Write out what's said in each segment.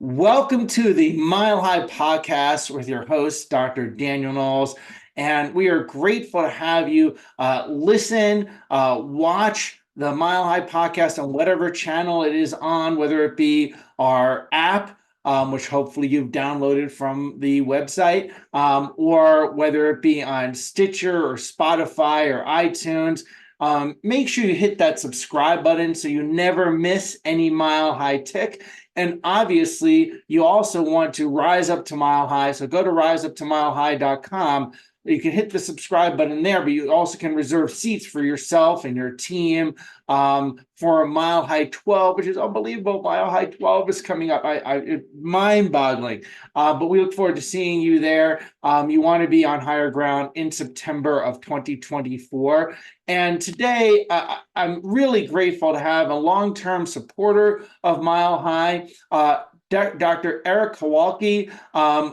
Welcome to the Mile High Podcast with your host, Dr. Daniel Knowles. And we are grateful to have you listen, watch the Mile High Podcast on whatever channel it is on, whether it be our app, which hopefully you've downloaded from the website, or whether it be on Stitcher or Spotify or iTunes. Make sure you hit that subscribe button so you never miss any Mile High Tick. And obviously, you also want to rise up to Mile High. So go to riseuptomilehigh.com. You can hit the subscribe button there, but you also can reserve seats for yourself and your team for Mile High 12, which is unbelievable. Mile High 12 is coming up. It's mind-boggling. But we look forward to seeing you there. You want to be on higher ground in September of 2024. And today, I'm really grateful to have a long-term supporter of Mile High, Dr. Erik Kowalke,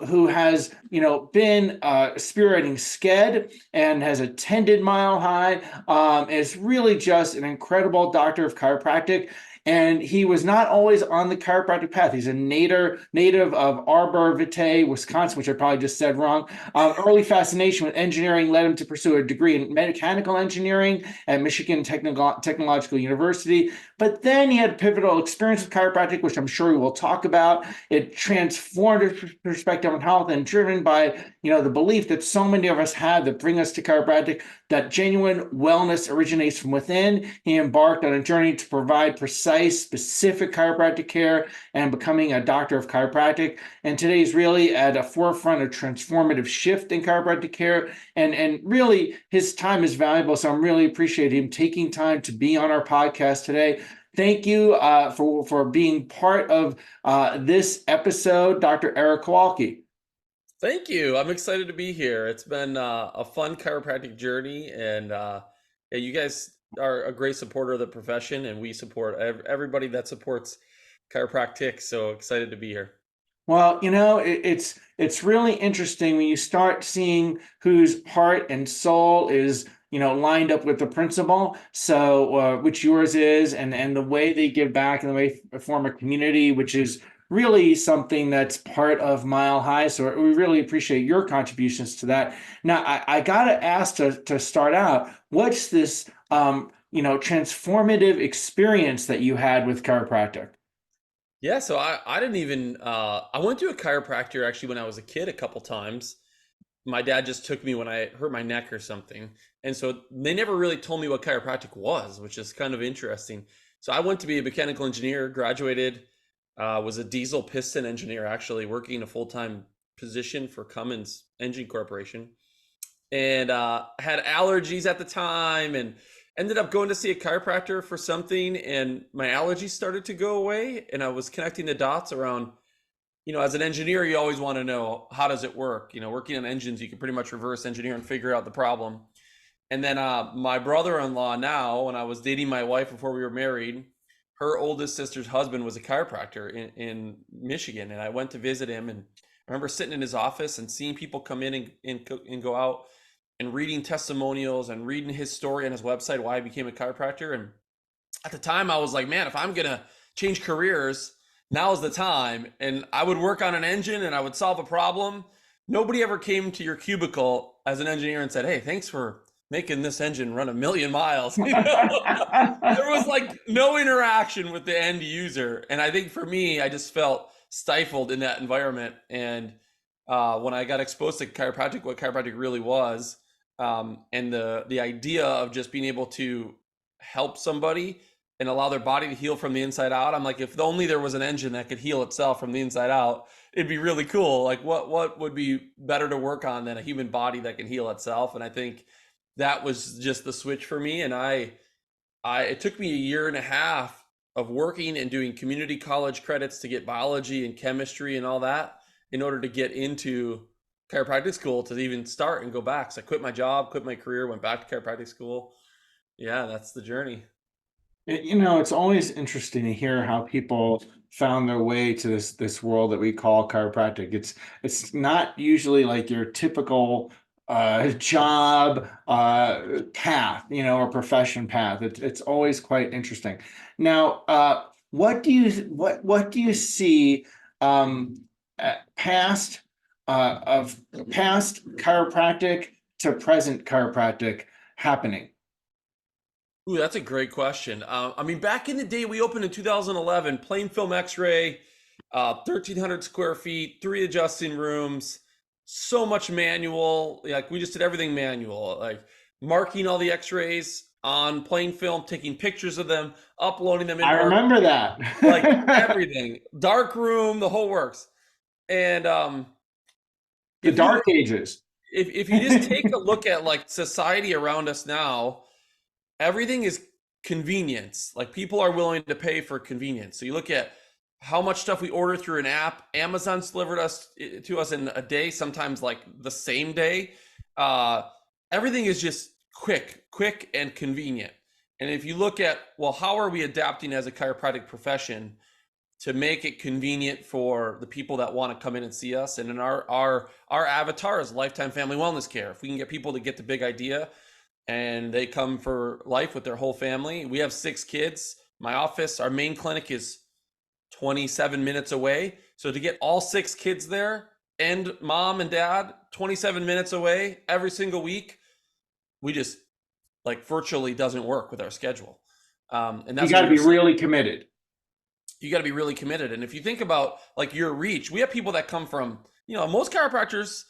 who has, been spearheading SCED and has attended Mile High, is really just an incredible doctor of chiropractic. And he was not always on the chiropractic path. He's a native of Arbor Vitae, Wisconsin, which I probably just said wrong. Early fascination with engineering led him to pursue a degree in mechanical engineering at Michigan Technological University. But then he had pivotal experience with chiropractic, which I'm sure we will talk about. It transformed his perspective on health and driven by, the belief that so many of us have that bring us to chiropractic, that genuine wellness originates from within. He embarked on a journey to provide precise, specific chiropractic care and becoming a doctor of chiropractic. And today he's really at a forefront of transformative shift in chiropractic care. And really, his time is valuable. So I'm really appreciating him taking time to be on our podcast today. Thank you for being part of this episode, Dr. Erik Kowalke. Thank you. I'm excited to be here. It's been a fun chiropractic journey, and yeah, you guys are a great supporter of the profession, and we support everybody that supports chiropractic. So excited to be here. Well, it's really interesting when you start seeing whose heart and soul is lined up with the principle. So which yours is, and the way they give back and the way they form a community, which is really something that's part of Mile High. So we really appreciate your contributions to that. Now, I gotta ask to start out, what's this transformative experience that you had with chiropractic? Yeah, so I didn't even I went to a chiropractor actually when I was a kid a couple times. My dad just took me when I hurt my neck or something. And so they never really told me what chiropractic was, which is kind of interesting. So I went to be a mechanical engineer, graduated, was a diesel piston engineer, actually working a full-time position for Cummins Engine Corporation. And had allergies at the time and ended up going to see a chiropractor for something. And my allergies started to go away. And I was connecting the dots around, as an engineer, you always want to know, how does it work? Working on engines, you can pretty much reverse engineer and figure out the problem. And then my brother-in-law now, when I was dating my wife before we were married, her oldest sister's husband was a chiropractor in Michigan. And I went to visit him, and I remember sitting in his office and seeing people come in and go out and reading testimonials and reading his story on his website, why he became a chiropractor. And at the time I was like, man, if I'm going to change careers, now's the time. And I would work on an engine and I would solve a problem. Nobody ever came to your cubicle as an engineer and said, hey, thanks for making this engine run 1,000,000 miles. There was like no interaction with the end user. And I think for me, I just felt stifled in that environment. And when I got exposed to chiropractic, what chiropractic really was, and the idea of just being able to help somebody and allow their body to heal from the inside out. I'm like, if only there was an engine that could heal itself from the inside out, it'd be really cool. Like what would be better to work on than a human body that can heal itself? And I think that was just the switch for me. And it took me a year and a half of working and doing community college credits to get biology and chemistry and all that in order to get into chiropractic school to even start and go back. So I quit my job, quit my career, went back to chiropractic school. Yeah, that's the journey. It's always interesting to hear how people found their way to this world that we call chiropractic. It's not usually like your typical job path, or profession path. It's always quite interesting. Now, what do you see um, past of past chiropractic to present chiropractic happening? Ooh, that's a great question. I mean, back in the day, we opened in 2011, plain film X-ray, 1,300 square feet, 3 adjusting rooms, so much manual. Like we just did everything manual, like marking all the X-rays on plain film, taking pictures of them, uploading them I into our remember like that. everything, dark room, the whole works. And The if you dark ages. if you just take a look at like society around us now, everything is convenience. Like people are willing to pay for convenience. So you look at how much stuff we order through an app. Amazon's delivered us to us in a day, sometimes like the same day. Uh, Everything is just quick and convenient. And if you look at, well, how are we adapting as a chiropractic profession to make it convenient for the people that want to come in and see us? And in our avatar is lifetime family wellness care. If we can get people to get the big idea and they come for life with their whole family. We have 6 kids. My office, our main clinic is 27 minutes away. So to get all 6 kids there and mom and dad 27 minutes away every single week, we just like virtually doesn't work with our schedule. And You that's got what to we were be saying. really committed. You got to be really committed. And if you think about like your reach, we have people that come from, most chiropractors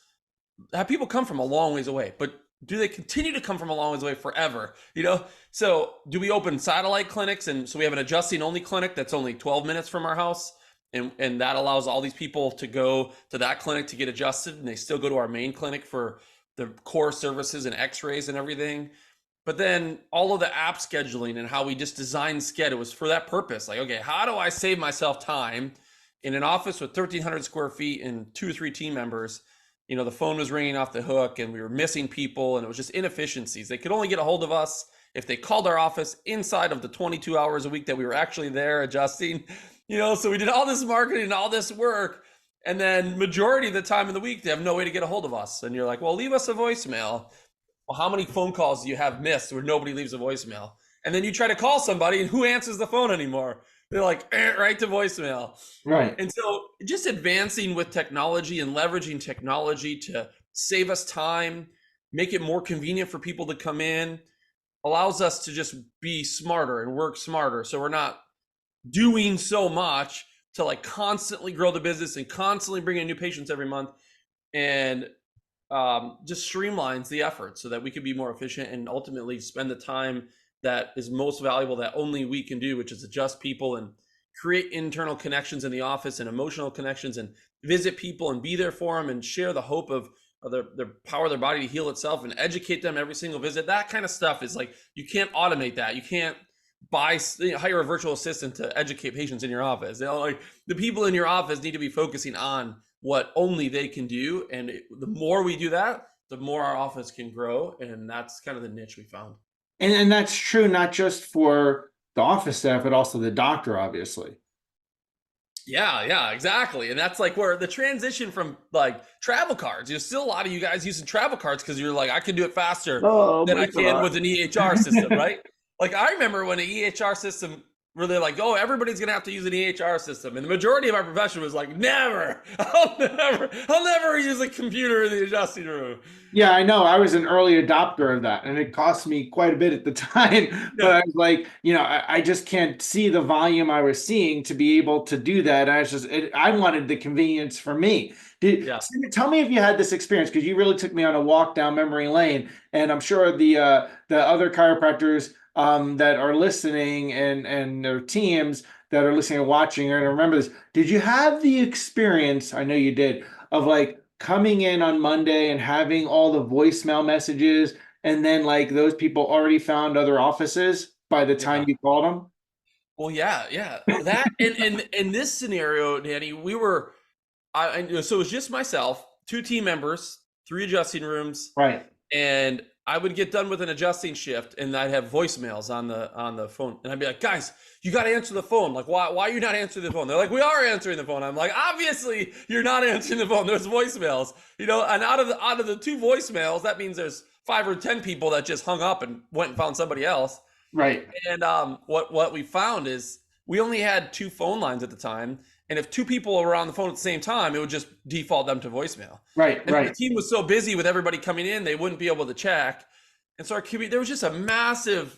have people come from a long ways away, but do they continue to come from a long ways away forever? So do we open satellite clinics? And so we have an adjusting only clinic that's only 12 minutes from our house. And that allows all these people to go to that clinic to get adjusted. And they still go to our main clinic for the core services and x-rays and everything. But then all of the app scheduling and how we just design schedules for that purpose. Like, okay, how do I save myself time in an office with 1,300 square feet and 2 or 3 team members? The phone was ringing off the hook and we were missing people and it was just inefficiencies. They could only get a hold of us if they called our office inside of the 22 hours a week that we were actually there adjusting. So we did all this marketing and all this work. And then majority of the time in the week, they have no way to get a hold of us. And you're like, well, leave us a voicemail. Well, how many phone calls do you have missed where nobody leaves a voicemail? And then you try to call somebody and who answers the phone anymore? They're like, right to voicemail. Right. And so just advancing with technology and leveraging technology to save us time, make it more convenient for people to come in, allows us to just be smarter and work smarter. So we're not doing so much to like constantly grow the business and constantly bring in new patients every month, and just streamlines the effort so that we can be more efficient and ultimately spend the time that is most valuable that only we can do, which is adjust people and create internal connections in the office and emotional connections and visit people and be there for them and share the hope of the power of their body to heal itself and educate them every single visit. That kind of stuff is like, you can't automate that. You can't hire a virtual assistant to educate patients in your office. Like the people in your office need to be focusing on what only they can do. And the more we do that, the more our office can grow. And that's kind of the niche we found. And that's true not just for the office staff, but also the doctor, obviously. Yeah, exactly. And that's like where the transition from like travel cards, there's still a lot of you guys using travel cards because you're like, I can do it faster Oh than my I can God. with an EHR system, right? Like I remember when an EHR system where they're like, oh, everybody's gonna have to use an EHR system. And the majority of our profession was like, never, I'll never use a computer in the adjusting room. Yeah, I know. I was an early adopter of that, and it cost me quite a bit at the time. But Yeah, I was like, I just can't see the volume I was seeing to be able to do that. I wanted the convenience for me. yeah. Tell me if you had this experience because you really took me on a walk down memory lane, and I'm sure the other chiropractors that are listening and their teams that are listening and watching are gonna remember this. Did you have the experience? I know you did of like coming in on Monday and having all the voicemail messages, and then like those people already found other offices by the time Yeah. you called Well, yeah. That and in this scenario, Danny, we were so it was just myself, 2 team members, 3 adjusting rooms, Right. and I would get done with an adjusting shift, and I'd have voicemails on the phone, and I'd be like, "Guys, you got to answer the phone. Like, why are you not answering the phone?" They're like, "We are answering the phone." I'm like, "Obviously, you're not answering the phone. There's voicemails, And out of the 2 voicemails, that means there's 5 or 10 people that just hung up and went and found somebody else." Right. And what we found is we only had 2 phone lines at the time, And if two people were on the phone at the same time, it would just default them to voicemail. Right, And the right. team was so busy with everybody coming in, they wouldn't be able to check. And so there was just a massive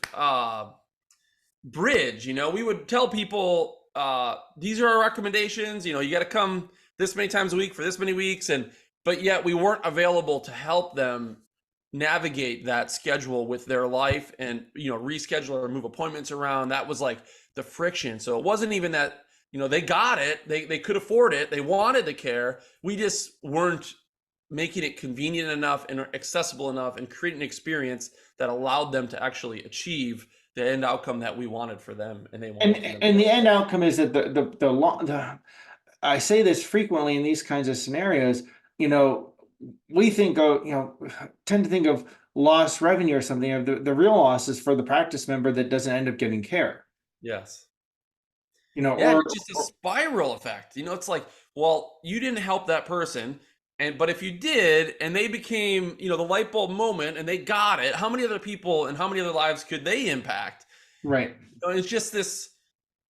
bridge. We would tell people, these are our recommendations. You got to come this many times a week for this many weeks, but yet we weren't available to help them navigate that schedule with their life and reschedule or move appointments around. That was like the friction. So it wasn't even that they got it, they could afford it, they wanted the care. We just weren't making it convenient enough and accessible enough and creating an experience that allowed them to actually achieve the end outcome that we wanted for them and they wanted for them. And the end outcome is that the I say this frequently in these kinds of scenarios, we think of, tend to think of lost revenue or something. Of the real loss is for the practice member that doesn't end up getting care. Yes. Yeah, Or it's just a spiral effect. It's like, well, you didn't help that person, but if you did, and they became, the light bulb moment, and they got it, how many other people and how many other lives could they impact? right. It's just this,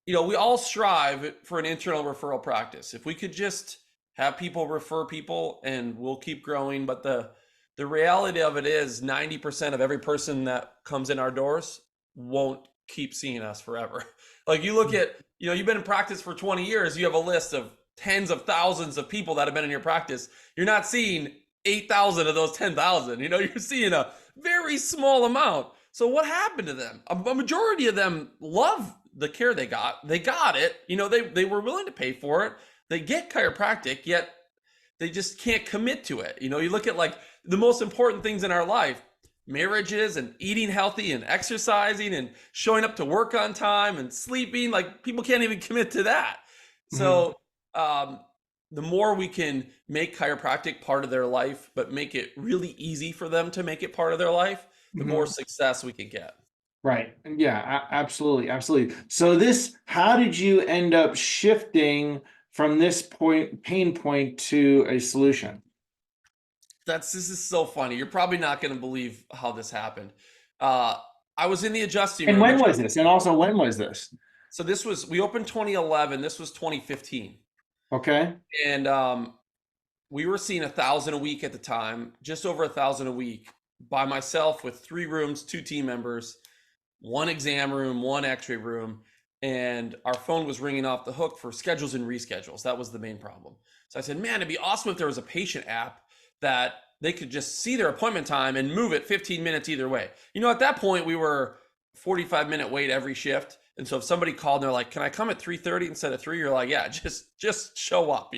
we all strive for an internal referral practice. If we could just have people refer people, and we'll keep growing. But the reality of it is 90% of every person that comes in our doors won't keep seeing us forever. Like you look at, you've been in practice for 20 years, you have a list of tens of thousands of people that have been in your practice. You're not seeing 8,000 of those 10,000. You're seeing a very small amount. So what happened to them? A majority of them love the care they got. They got it. They were willing to pay for it. They get chiropractic, yet they just can't commit to it. You look at like the most important things in our life, marriages and eating healthy and exercising and showing up to work on time and sleeping. Like people can't even commit to that. So the more we can make chiropractic part of their life, but make it really easy for them to make it part of their life, the more success we can get. Right. Yeah, absolutely. Absolutely. So how did you end up shifting from this pain point to a solution? This is so funny. You're probably not going to believe how this happened. I was in the adjusting And room. when was this? And also, when was this? So we opened 2011. This was 2015. Okay. And we were seeing 1,000 a week at the time, just over 1,000 a week by myself with 3 rooms, 2 team members, 1 exam room, 1 x-ray room. And our phone was ringing off the hook for schedules and reschedules. That was the main problem. So I said, man, it'd be awesome if there was a patient app that they could just see their appointment time and move it 15 minutes either way. At that point, we were 45-minute wait every shift. And so if somebody called and they're like, can I come at 3:30 instead of 3? You're like, yeah, just show up,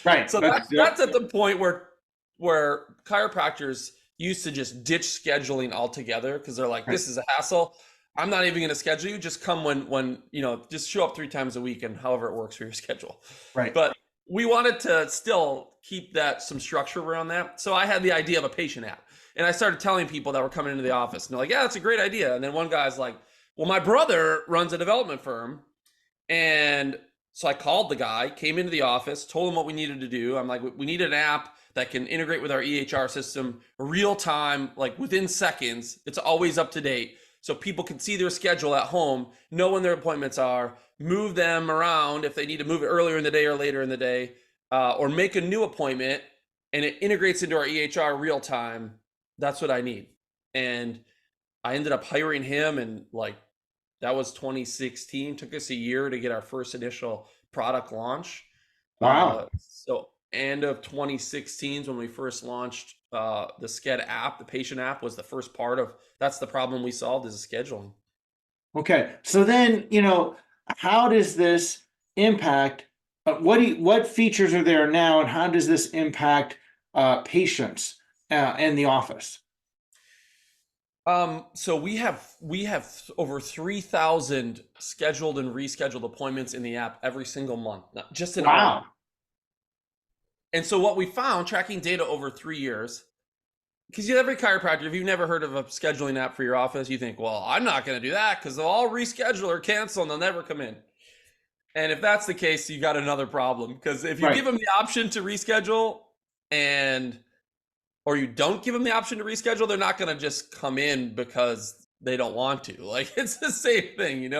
Right. So that's at the point where chiropractors used to just ditch scheduling altogether because they're like, this is a hassle. I'm not even going to schedule you. Just come when just show up 3 times a week and however it works for your schedule. Right. But we wanted to still keep some structure around that. So I had the idea of a patient app. And I started telling people that were coming into the office. And they're like, yeah, that's a great idea. And then one guy's like, well, my brother runs a development firm. And so I called the guy, came into the office, told him what we needed to do. I'm like, we need an app that can integrate with our EHR system real time, like within seconds. It's always up to date. So people can see their schedule at home, know when their appointments are, move them around if they need to move it earlier in the day or later in the day, or make a new appointment, and it integrates into our EHR real time. That's what I need. And I ended up hiring him, and like that was 2016. Took us a year to get our first initial product launch. Wow. So end of 2016 is when we first launched the Sked app. The patient app was the first part of that's the problem we solved is scheduling. Okay. So then, how does this impact what features are there now, and how does this impact patients in the office? So we have over 3,000 scheduled and rescheduled appointments in the app every single month, just in our app. And so what we found, tracking data over 3 years, because every chiropractor, if you've never heard of a scheduling app for your office, you think, well, I'm not going to do that because they'll all reschedule or cancel and they'll never come in. And if that's the case, you got another problem, because if you give them the option to reschedule or you don't give them the option to reschedule, they're not going to just come in because they don't want to. Like it's the same thing,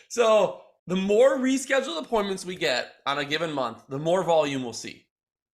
So the more rescheduled appointments we get on a given month, the more volume we'll see.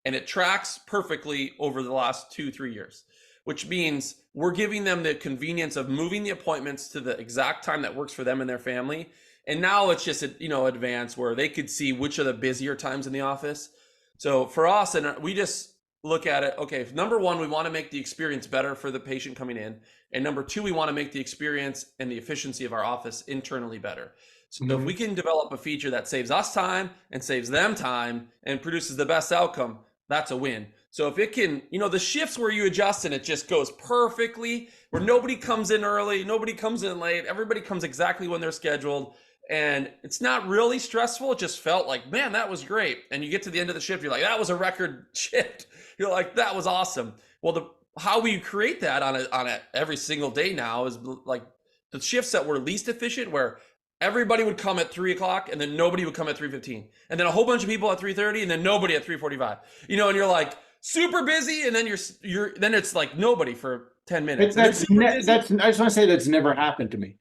And it tracks perfectly over the last 2-3 years, which means we're giving them the convenience of moving the appointments to the exact time that works for them and their family. And now it's just, advanced where they could see which are the busier times in the office. So for us, and we just look at it, okay, number one, we want to make the experience better for the patient coming in. And number two, we want to make the experience and the efficiency of our office internally better. So if we can develop a feature that saves us time and saves them time and produces the best outcome, that's a win. So if it can, the shifts where you adjust and it just goes perfectly, where nobody comes in early, nobody comes in late, everybody comes exactly when they're scheduled, and it's not really stressful. It just felt like, man, that was great. And you get to the end of the shift, you're like, that was a record shift. You're like, that was awesome. Well, how we create that on a every single day now is like the shifts that were least efficient, where everybody would come at 3:00 and then nobody would come at 3:15, and then a whole bunch of people at 3:30 and then nobody at 3:45. And you're like super busy, and then you're then it's like nobody for 10 minutes. I just want to say that's never happened to me.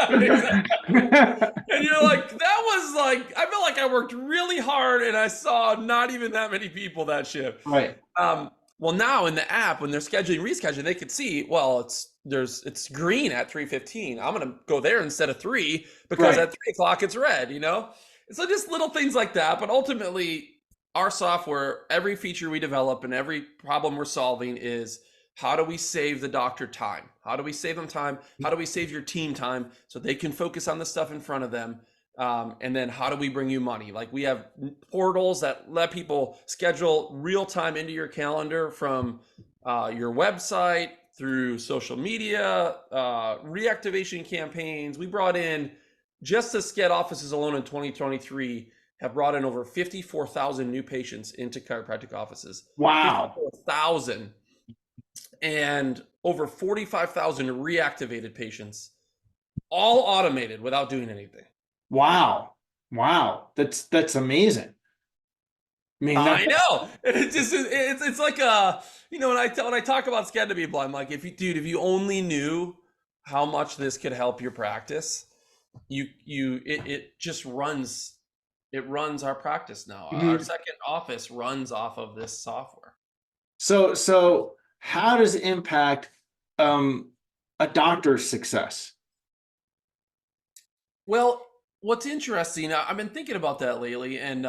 And you're like, that was like, I felt like I worked really hard and I saw not even that many people that shift. Right. Well, now in the app, when they're scheduling, rescheduling, they could see, well, it's green at 3:15. I'm going to go there instead of 3 because at 3:00 it's red, So just little things like that. But ultimately, our software, every feature we develop and every problem we're solving is, how do we save the doctor time? How do we save them time? How do we save your team time so they can focus on the stuff in front of them? And then how do we bring you money? Like, we have portals that let people schedule real time into your calendar from your website, through social media, reactivation campaigns. We brought in, just the SCED offices alone in 2023, have brought in over 54,000 new patients into chiropractic offices. Wow. 54,000. And over 45,000 reactivated patients, all automated without doing anything. Wow. That's amazing. I know. It's like when I talk about SCED to people, I'm like, if you only knew how much this could help your practice, it just runs. It runs our practice now. Our second office runs off of this software. So how does it impact a doctor's success? Well, what's interesting, I've been thinking about that lately, and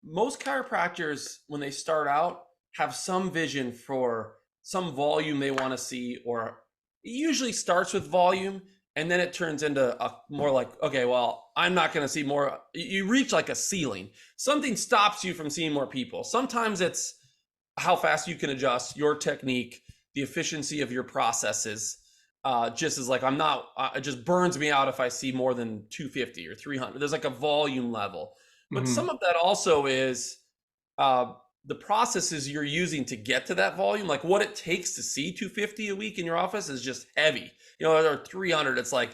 most chiropractors, when they start out, have some vision for some volume they want to see, or it usually starts with volume, and then it turns into a more like, okay, well, I'm not going to see more. You reach like a ceiling. Something stops you from seeing more people. Sometimes it's how fast you can adjust your technique, the efficiency of your processes. Just as like, it just burns me out if I see more than 250 or 300. There's like a volume level. But some of that also is the processes you're using to get to that volume. Like, what it takes to see 250 a week in your office is just heavy. There are 300. It's like,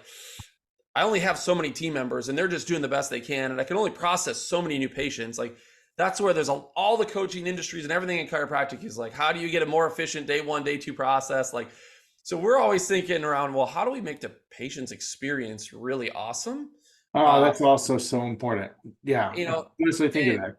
I only have so many team members and they're just doing the best they can. And I can only process so many new patients. Like, that's where there's all the coaching industries and everything in chiropractic is like, how do you get a more efficient day 1, day 2 process? Like, so we're always thinking around, well, how do we make the patient's experience really awesome? Oh, that's also so important. Yeah. Honestly, think of that.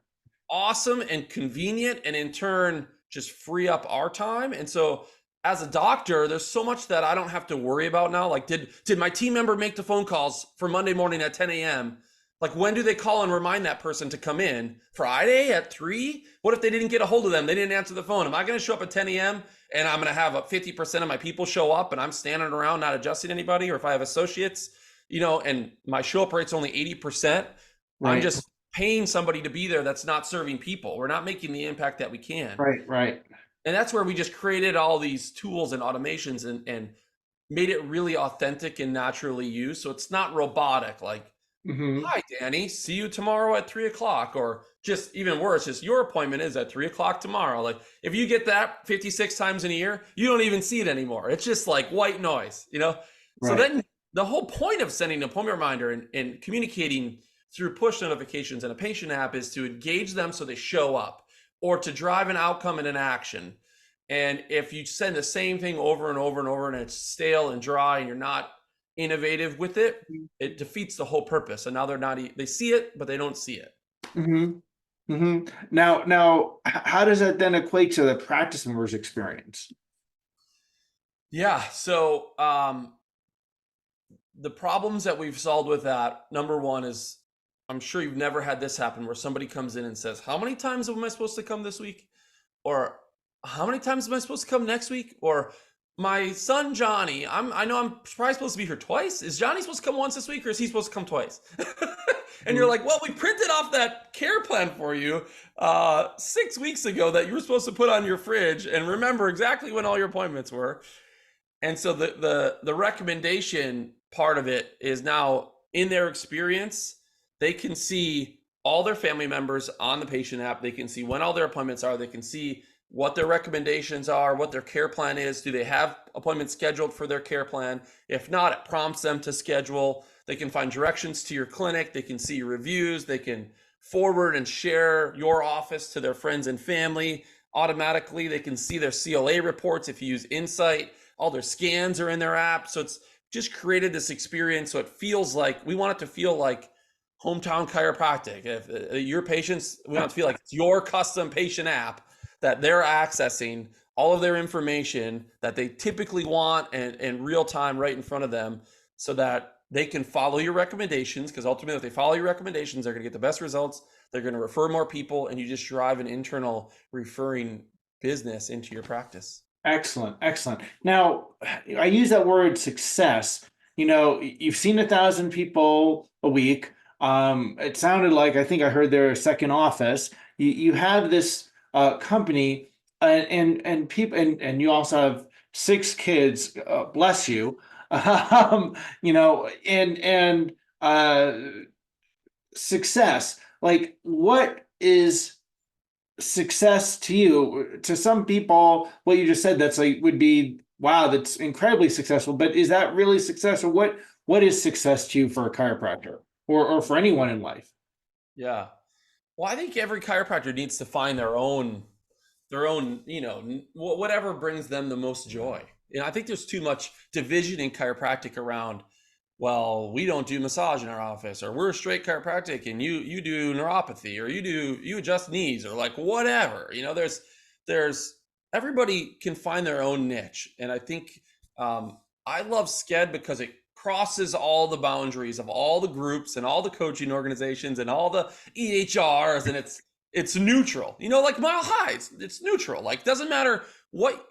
Awesome and convenient, and in turn, just free up our time. And so as a doctor, there's so much that I don't have to worry about now. Like, did my team member make the phone calls for Monday morning at 10 a.m.? Like, when do they call and remind that person to come in? Friday at 3? What if they didn't get a hold of them? They didn't answer the phone. Am I going to show up at 10 a.m. and I'm going to have 50% of my people show up and I'm standing around not adjusting anybody? Or if I have associates, and my show up rate's only 80%, right. I'm just paying somebody to be there that's not serving people. We're not making the impact that we can. Right. And that's where we just created all these tools and automations and made it really authentic and naturally used. So it's not robotic. Like, hi, Danny, see you tomorrow at 3:00, or just even worse, just your appointment is at 3:00 tomorrow. Like, if you get that 56 times in a year, you don't even see it anymore. It's just like white noise, Right. So then the whole point of sending an appointment reminder and communicating through push notifications in a patient app is to engage them so they show up, or to drive an outcome and an action. And if you send the same thing over and over and over and it's stale and dry and you're not innovative with it, it defeats the whole purpose. And now they're not, they see it, but they don't see it. Mm-hmm. Mm-hmm. How does that then equate to the practice members' experience? Yeah. So, the problems that we've solved with that, number one is, I'm sure you've never had this happen where somebody comes in and says, how many times am I supposed to come this week? Or how many times am I supposed to come next week? Or my son Johnny, I know I'm probably supposed to be here twice. Is Johnny supposed to come once this week, or is he supposed to come twice? And you're like, well, we printed off that care plan for you 6 weeks ago that you were supposed to put on your fridge and remember exactly when all your appointments were. And so the recommendation part of it is now in their experience, they can see all their family members on the patient app. They can see when all their appointments are. They can see what their recommendations are, what their care plan is. Do they have appointments scheduled for their care plan? If not, it prompts them to schedule. They can find directions to your clinic. They can see your reviews. They can forward and share your office to their friends and family automatically. They can see their CLA reports if you use Insight. All their scans are in their app. So it's just created this experience. So it feels like, we want it to feel like hometown chiropractic. If your patients, we want it to feel like it's your custom patient app that they're accessing all of their information that they typically want and real time right in front of them, so that they can follow your recommendations. Because ultimately, if they follow your recommendations, they're going to get the best results. They're going to refer more people, and you just drive an internal referring business into your practice. Excellent, excellent. Now, I use that word success. You've seen 1,000 people a week. It sounded like, I think I heard their second office. You have this company, and people, and you also have 6 kids. Bless you. And success. Like, what is success to you? To some people, what you just said, that's like, would be, wow, that's incredibly successful. But is that really success? Or what is success to you for a chiropractor, or for anyone in life? Yeah. Well, I think every chiropractor needs to find their own, whatever brings them the most joy. I think there's too much division in chiropractic around, well, we don't do massage in our office, or we're straight chiropractic and you do neuropathy, or you adjust knees, or like whatever. There's everybody can find their own niche. And I think I love SCED because it crosses all the boundaries of all the groups and all the coaching organizations and all the EHRs, and it's neutral. Like Mile High, it's neutral. Like, doesn't matter what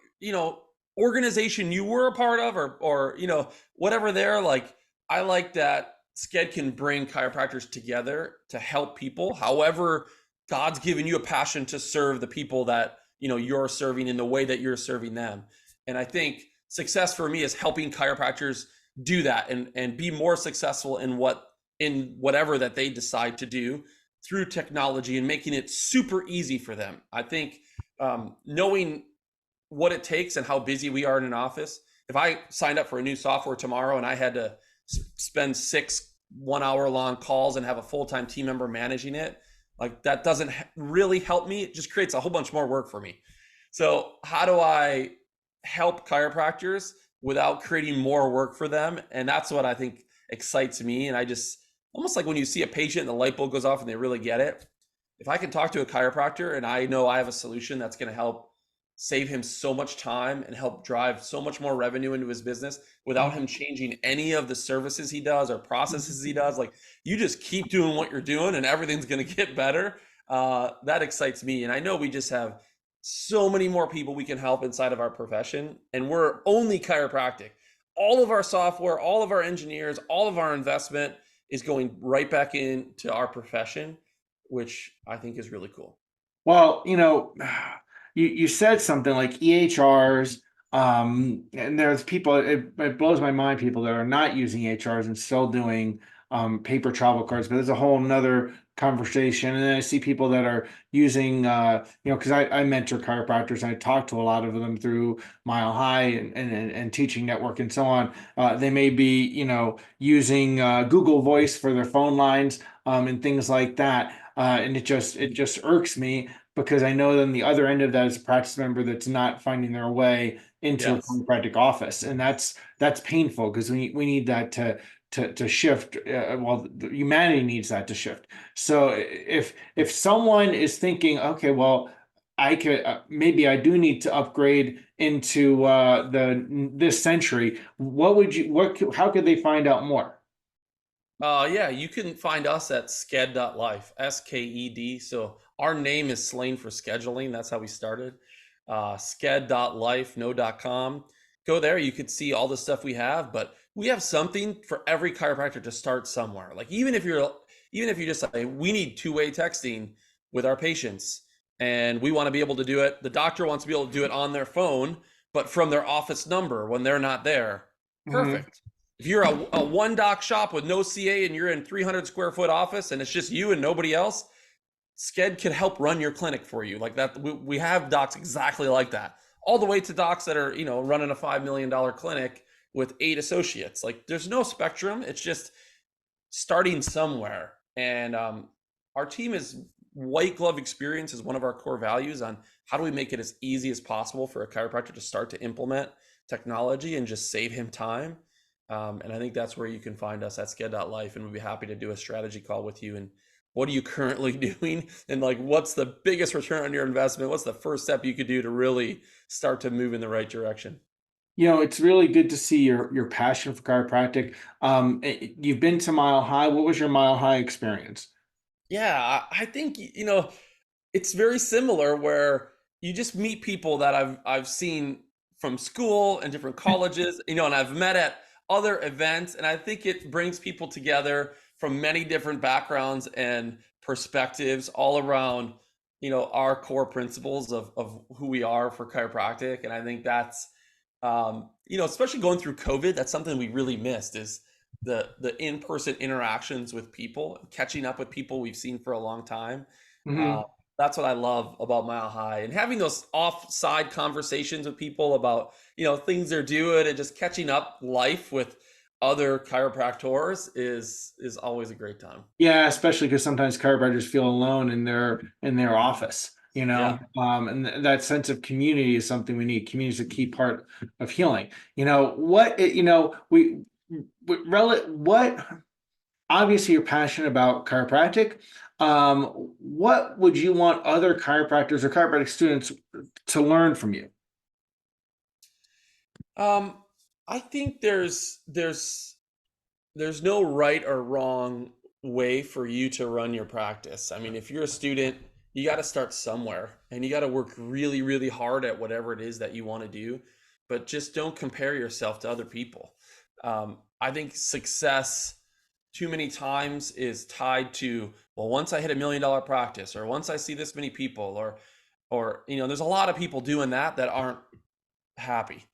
organization you were a part of, or whatever. They're like, I like that SCED can bring chiropractors together to help people. However, God's given you a passion to serve the people that you're serving in the way that you're serving them. And I think success for me is helping chiropractors do that and be more successful in whatever that they decide to do through technology, and making it super easy for them. I think knowing what it takes and how busy we are in an office. If I signed up for a new software tomorrow and I had to spend 6 1-hour long calls and have a full-time team member managing it, like, that doesn't really help me. It just creates a whole bunch more work for me. So how do I help chiropractors without creating more work for them? And that's what I think excites me. And I just, almost like when you see a patient and the light bulb goes off and they really get it. If I can talk to a chiropractor and I know I have a solution that's going to help save him so much time and help drive so much more revenue into his business without him changing any of the services he does or processes he does, like, you just keep doing what you're doing and everything's going to get better. That excites me. And I know we just have so many more people we can help inside of our profession, and we're only chiropractic. All of our software, all of our engineers, all of our investment is going right back into our profession, which I think is really cool. Well, you said something like EHRs, and there's people, it blows my mind, people that are not using EHRs and still doing paper travel cards, but there's a whole nother conversation. And then I see people that are using, because I mentor chiropractors and I talk to a lot of them through Mile High and Teaching Network and so on. They may be, using Google Voice for their phone lines, and things like that. And it just irks me, because I know then the other end of that is a practice member that's not finding their way into a Yes. chiropractic office, and that's painful because we need that to shift. Well, humanity needs that to shift. So if someone is thinking, okay, well, I could maybe I do need to upgrade into the this century. How could they find out more? Yeah, you can find us at sked.life, SKED. So our name is Slain for scheduling. That's how we started. Sked.life, no.com. Go there. You could see all the stuff we have, but we have something for every chiropractor to start somewhere. Like even if you just say we need two-way texting with our patients and we want to be able to do it, the doctor wants to be able to do it on their phone, but from their office number when they're not there. Mhm. Perfect. If you're a one doc shop with no CA and you're in 300 square foot office and it's just you and nobody else, Sked can help run your clinic for you. Like that, we have docs exactly like that. All the way to docs that are, running a $5 million clinic with 8 associates. Like there's no spectrum. It's just starting somewhere. And our team is white glove experience is one of our core values on how do we make it as easy as possible for a chiropractor to start to implement technology and just save him time. And I think that's where you can find us at sked.life. And we'd be happy to do a strategy call with you. And what are you currently doing? And like, what's the biggest return on your investment? What's the first step you could do to really start to move in the right direction? It's really good to see your passion for chiropractic. You've been to Mile High. What was your Mile High experience? Yeah, I think, it's very similar where you just meet people that I've seen from school and different colleges, and I've met at other events, and I think it brings people together from many different backgrounds and perspectives all around, our core principles of who we are for chiropractic. And I think that's especially going through COVID, that's something we really missed is the in-person interactions with people, catching up with people we've seen for a long time. Uh, Mhm. that's what I love about Mile High, and having those offside conversations with people about things they're doing and just catching up life with other chiropractors is always a great time. Yeah, especially because sometimes chiropractors feel alone in their office, Yeah. and that sense of community is something we need. Community is a key part of healing. What obviously you're passionate about chiropractic. What would you want other chiropractors or chiropractic students to learn from you? Um, I think there's no right or wrong way for you to run your practice. I mean, if you're a student, you got to start somewhere and you got to work really, really hard at whatever it is that you want to do, but just don't compare yourself to other people. I think success too many times is tied to, well, once I hit $1 million practice, or once I see this many people, or there's a lot of people doing that aren't happy.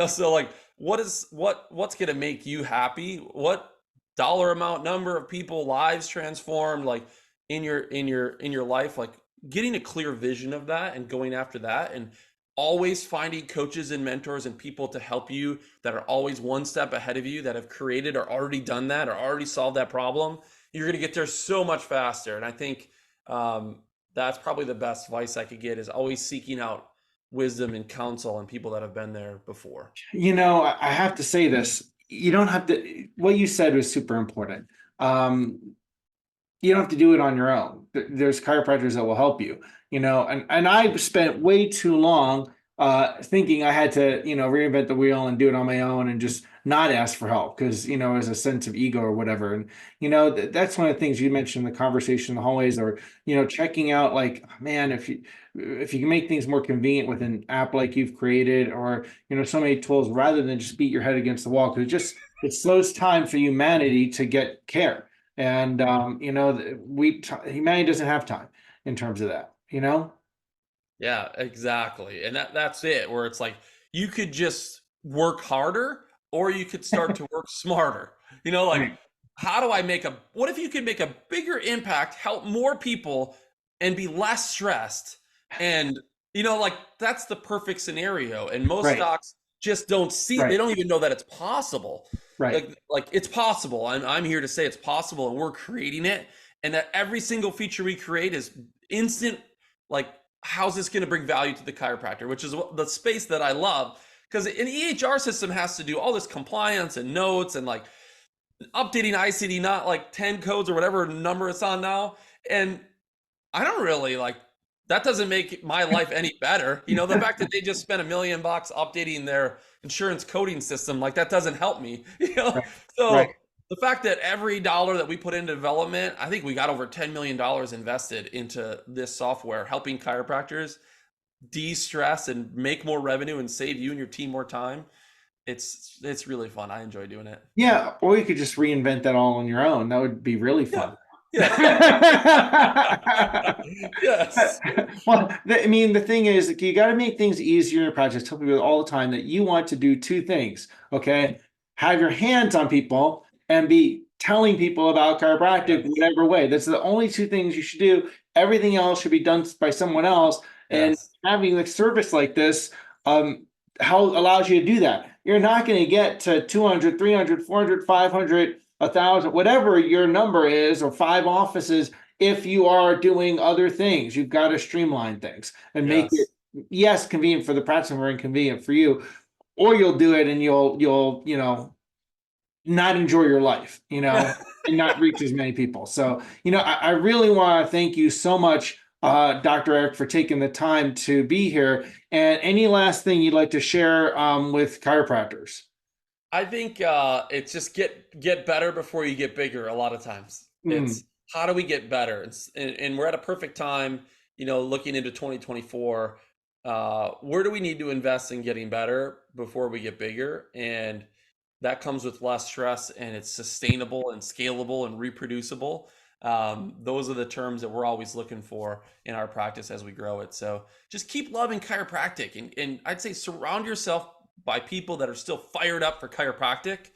So like what's going to make you happy? What dollar amount, number of people, lives transformed, like in your life, like getting a clear vision of that and going after that, and always finding coaches and mentors and people to help you that are always one step ahead of you, that have created or already done that or already solved that problem. You're going to get there so much faster. And I think that's probably the best advice I could get, is always seeking out wisdom and counsel and people that have been there before. I have to say this. You don't have to, what you said was super important. Um, you don't have to do it on your own. There's chiropractors that will help you, and I've spent way too long thinking I had to, reinvent the wheel and do it on my own and just not ask for help because, there's a sense of ego or whatever. And, that's one of the things you mentioned in the conversation in the hallways, or, checking out like, man, if you can make things more convenient with an app like you've created, or, so many tools rather than just beat your head against the wall, because it slows time for humanity to get care. And humanity doesn't have time in terms of that. Yeah, exactly. And that's it, where it's like you could just work harder or you could start to work smarter. Like Right. how do I make a what if you could make a bigger impact, help more people and be less stressed? And like that's the perfect scenario. And most Right. docs just don't see it. They Right. don't even know that it's possible. Right. Like it's possible. I'm here to say it's possible and we're creating it. And that every single feature we create is instant, like how's this going to bring value to the chiropractor, which is the space that I love. because an EHR system has to do all this compliance and notes and like updating ICD, not like 10 codes or whatever number it's on now. And I don't really like that doesn't make my life any better. You know, the fact that they just spent $1 million updating their insurance coding system, like that doesn't help me. You know, Right. Right. so the fact that every dollar that we put into development, I think we got over $10 million invested into this software, helping chiropractors de-stress and make more revenue and save you and your team more time. It's really fun. I enjoy doing it. Yeah, or you could just reinvent that all on your own. That would be really Yeah. fun. Yes. Yes. Well, I mean, the thing is, like, you got to make things easier in your practice. I tell people all the time that you want to do two things. Okay, have your hands on people and be telling people about chiropractic Yes. whatever way. That's the only two things you should do. Everything else should be done by someone else. And Yes. having a service like this, how allows you to do that. You're not going to get to 200, 300, 400, 500, 1,000, whatever your number is, or 5 offices if you are doing other things. You've got to streamline things and make it, Yes. yes, convenient for the practice or inconvenient for you, or you'll do it and you'll not enjoy your life, and not reach as many people. So, I really want to thank you so much, Dr. Erik, for taking the time to be here. And any last thing you'd like to share with chiropractors? I think it's just get better before you get bigger. A lot of times, Mm, it's how do we get better? And we're at a perfect time, looking into 2024. Where do we need to invest in getting better before we get bigger? And that comes with less stress, and it's sustainable and scalable and reproducible. Those are the terms that we're always looking for in our practice as we grow it. So just keep loving chiropractic, and I'd say surround yourself by people that are still fired up for chiropractic.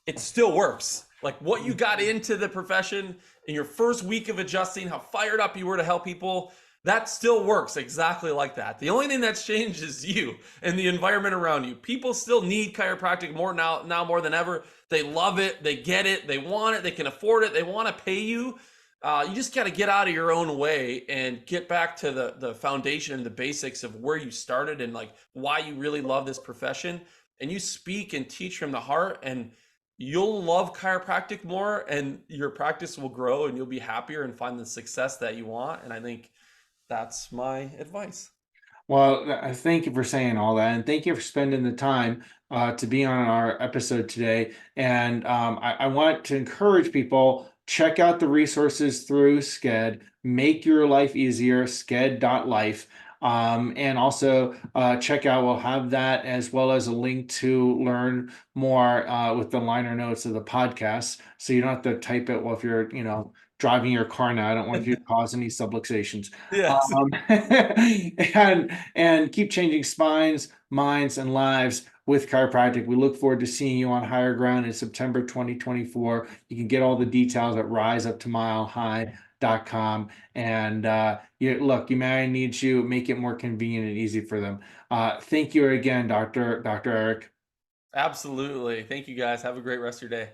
It still works. Like what you got into the profession in your first week of adjusting, how fired up you were to help people, that still works exactly like that. The only thing that's changed is you and the environment around you. People still need chiropractic more now more than ever. They love it, they get it, they want it, they can afford it, they want to pay you. You just got to get out of your own way and get back to the foundation and the basics of where you started and like why you really love this profession. And you speak and teach from the heart, and you'll love chiropractic more, and your practice will grow, and you'll be happier and find the success that you want. And I think that's my advice. Well, thank you for saying all that, and thank you for spending the time to be on our episode today. And I want to encourage people, check out the resources through Sked. Make your life easier, sked.life. And also check out, we'll have that as well as a link to learn more with the liner notes of the podcast. So you don't have to type it while if you're, driving your car now. I don't want you to cause any subluxations. Yes. Um, and keep changing spines, minds, and lives with chiropractic. We look forward to seeing you on higher ground in September 2024. You can get all the details at riseuptomilehigh.com. And you may need you make it more convenient and easy for them. Thank you again, Dr. Erik. Absolutely. Thank you guys. Have a great rest of your day.